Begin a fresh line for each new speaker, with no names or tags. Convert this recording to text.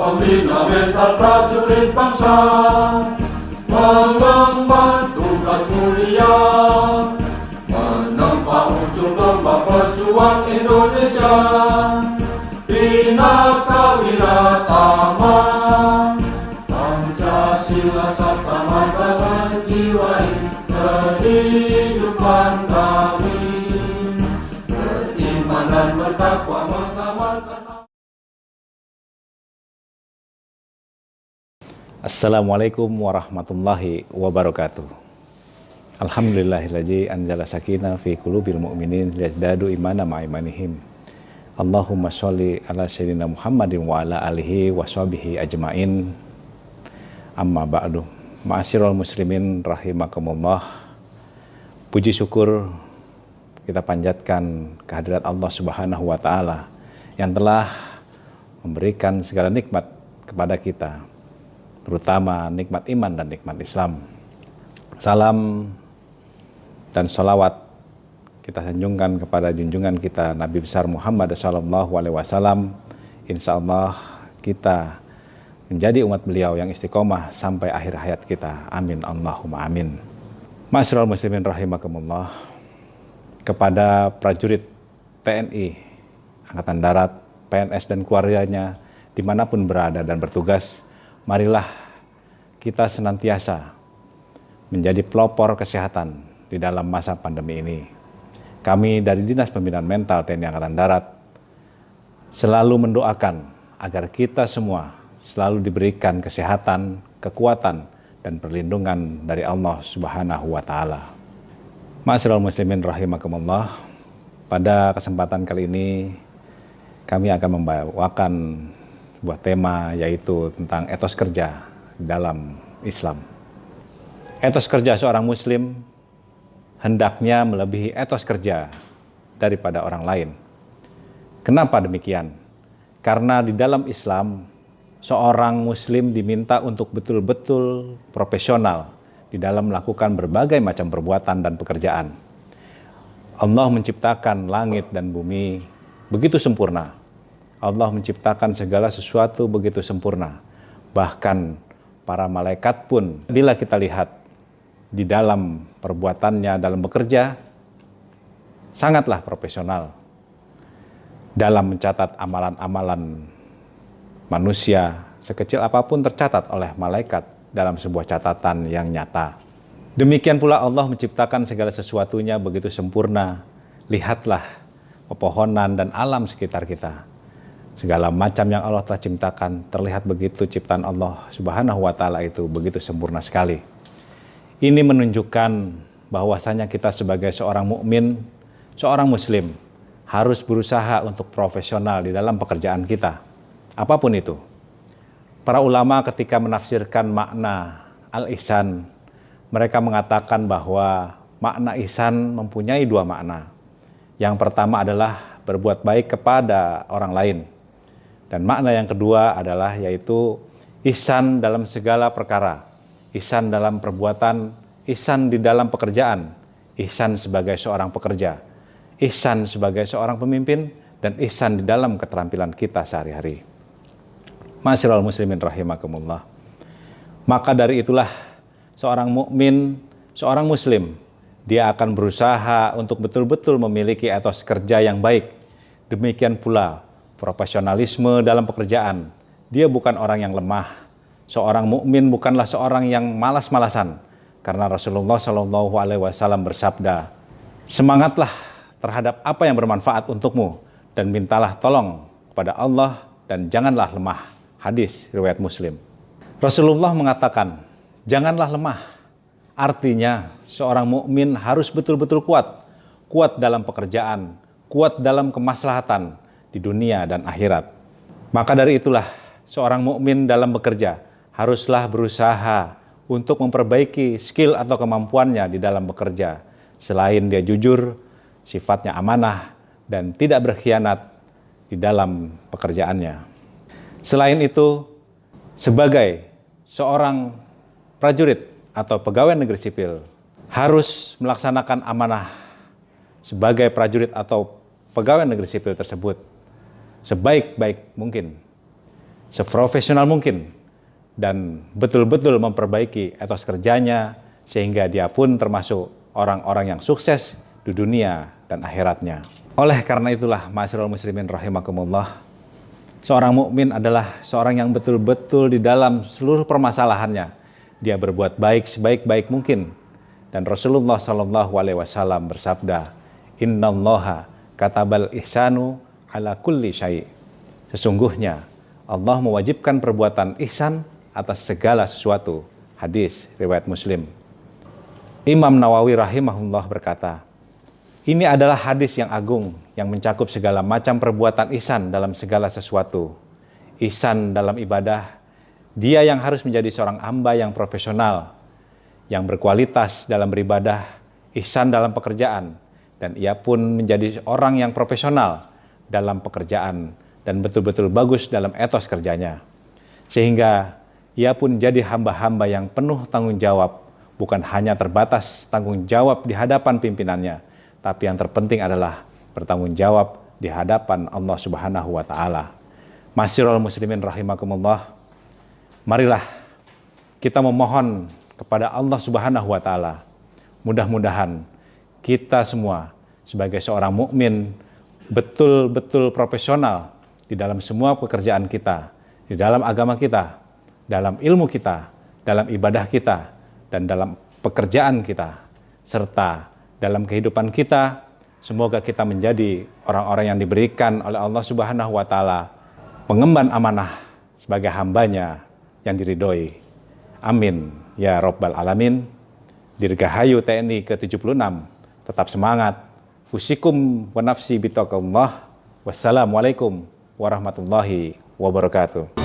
Pembina mental prajurit bangsa, mengemban tugas mulia, menempa ujung tombak pejuang Indonesia. Bhinneka Wiratama, Pancasila Sabta Marga menjiwai kehidupan kami, beriman dan bertakwa mengamalkan.
Assalamualaikum warahmatullahi wabarakatuh. Alhamdulillahilladzi anzala sakinah fi qulubil mu'minin liyazdadu imana ma'imanihim. Allahumma sholli ala sayyidina Muhammadin wa ala alihi wa sahbihi ajmain. Amma ba'du. Ma'asyiral muslimin rahimakumullah. Puji syukur kita panjatkan kehadirat Allah Subhanahu wa taala yang telah memberikan segala nikmat kepada kita, terutama nikmat iman dan nikmat Islam. Salam dan salawat kita sanjungkan kepada junjungan kita Nabi besar Muhammad SAW. Insya Allah kita menjadi umat beliau yang istiqomah sampai akhir hayat kita. Amin Allahumma amin. Ma'asyiral muslimin rahimakumullah. Kepada prajurit TNI, Angkatan Darat, PNS dan keluarganya dimanapun berada dan bertugas, marilah kita senantiasa menjadi pelopor kesehatan di dalam masa pandemi ini. Kami dari Dinas Pembinaan Mental TNI Angkatan Darat selalu mendoakan agar kita semua selalu diberikan kesehatan, kekuatan, dan perlindungan dari Allah Subhanahu wa taala. Ma'asyiral muslimin rahimakumullah. Pada kesempatan kali ini kami akan membawakan sebuah tema, yaitu tentang etos kerja dalam Islam. Etos kerja seorang muslim hendaknya melebihi etos kerja daripada orang lain. Kenapa demikian? Karena di dalam Islam, seorang muslim diminta untuk betul-betul profesional di dalam melakukan berbagai macam perbuatan dan pekerjaan. Allah menciptakan langit dan bumi begitu sempurna. Allah menciptakan segala sesuatu begitu sempurna. Bahkan para malaikat pun, bila kita lihat di dalam perbuatannya, dalam bekerja, sangatlah profesional dalam mencatat amalan-amalan manusia. Sekecil apapun tercatat oleh malaikat dalam sebuah catatan yang nyata. Demikian pula Allah menciptakan segala sesuatunya begitu sempurna. Lihatlah pepohonan dan alam sekitar kita. Segala macam yang Allah telah ciptakan terlihat begitu ciptaan Allah Subhanahu wa taala itu begitu sempurna sekali. Ini menunjukkan bahwasanya kita sebagai seorang mukmin, seorang muslim harus berusaha untuk profesional di dalam pekerjaan kita. Apapun itu. Para ulama ketika menafsirkan makna al-ihsan, mereka mengatakan bahwa makna ihsan mempunyai dua makna. Yang pertama adalah berbuat baik kepada orang lain. Dan makna yang kedua adalah yaitu ihsan dalam segala perkara. Ihsan dalam perbuatan, ihsan di dalam pekerjaan, ihsan sebagai seorang pekerja, ihsan sebagai seorang pemimpin, dan ihsan di dalam keterampilan kita sehari-hari. Ma'asyiral muslimin rahimakumullah. Maka dari itulah seorang mukmin, seorang muslim, dia akan berusaha untuk betul-betul memiliki etos kerja yang baik. Demikian pula profesionalisme dalam pekerjaan. Dia bukan orang yang lemah. Seorang mukmin bukanlah seorang yang malas-malasan. Karena Rasulullah SAW bersabda, semangatlah terhadap apa yang bermanfaat untukmu dan mintalah tolong kepada Allah dan janganlah lemah. Hadis riwayat Muslim. Rasulullah mengatakan, janganlah lemah. Artinya seorang mukmin harus betul-betul kuat. Kuat dalam pekerjaan, kuat dalam kemaslahatan di dunia dan akhirat. Maka dari itulah seorang mukmin dalam bekerja haruslah berusaha untuk memperbaiki skill atau kemampuannya di dalam bekerja. Selain dia jujur, sifatnya amanah, dan tidak berkhianat di dalam pekerjaannya. Selain itu, sebagai seorang prajurit atau pegawai negeri sipil harus melaksanakan amanah sebagai prajurit atau pegawai negeri sipil tersebut sebaik-baik mungkin. seprofesional mungkin dan betul-betul memperbaiki etos kerjanya sehingga dia pun termasuk orang-orang yang sukses di dunia dan akhiratnya. Oleh karena itulah, ma'asyiral muslimin rahimakumullah, seorang mukmin adalah seorang yang betul-betul di dalam seluruh permasalahannya dia berbuat baik sebaik-baik mungkin. Dan Rasulullah SAW bersabda, Innallaha katabal ihsanu ala kulli syai'. Sesungguhnya Allah mewajibkan perbuatan ihsan atas segala sesuatu. Hadis riwayat Muslim. Imam Nawawi rahimahullah berkata, ini adalah hadis yang agung yang mencakup segala macam perbuatan ihsan dalam segala sesuatu. Ihsan dalam ibadah, dia yang harus menjadi seorang hamba yang profesional, yang berkualitas dalam beribadah, ihsan dalam pekerjaan, dan ia pun menjadi orang yang profesional dalam pekerjaan dan betul-betul bagus dalam etos kerjanya. Sehingga ia pun jadi hamba-hamba yang penuh tanggung jawab, bukan hanya terbatas tanggung jawab di hadapan pimpinannya, tapi yang terpenting adalah bertanggung jawab di hadapan Allah Subhanahu wa Ta'ala. Ma'asyiral muslimin rahimakumullah, marilah kita memohon kepada Allah Subhanahu wa Ta'ala, mudah-mudahan kita semua sebagai seorang mukmin betul-betul profesional di dalam semua pekerjaan kita, di dalam agama kita, dalam ilmu kita, dalam ibadah kita, dan dalam pekerjaan kita, serta dalam kehidupan kita. Semoga kita menjadi orang-orang yang diberikan oleh Allah Subhanahu wa Ta'ala pengemban amanah sebagai hambanya yang diridhoi. Amin ya Rabbal Alamin. Dirgahayu TNI ke-76, tetap semangat. Fusikum wa nafsi bitaqallah. Wassalamualaikum warahmatullahi wabarakatuh.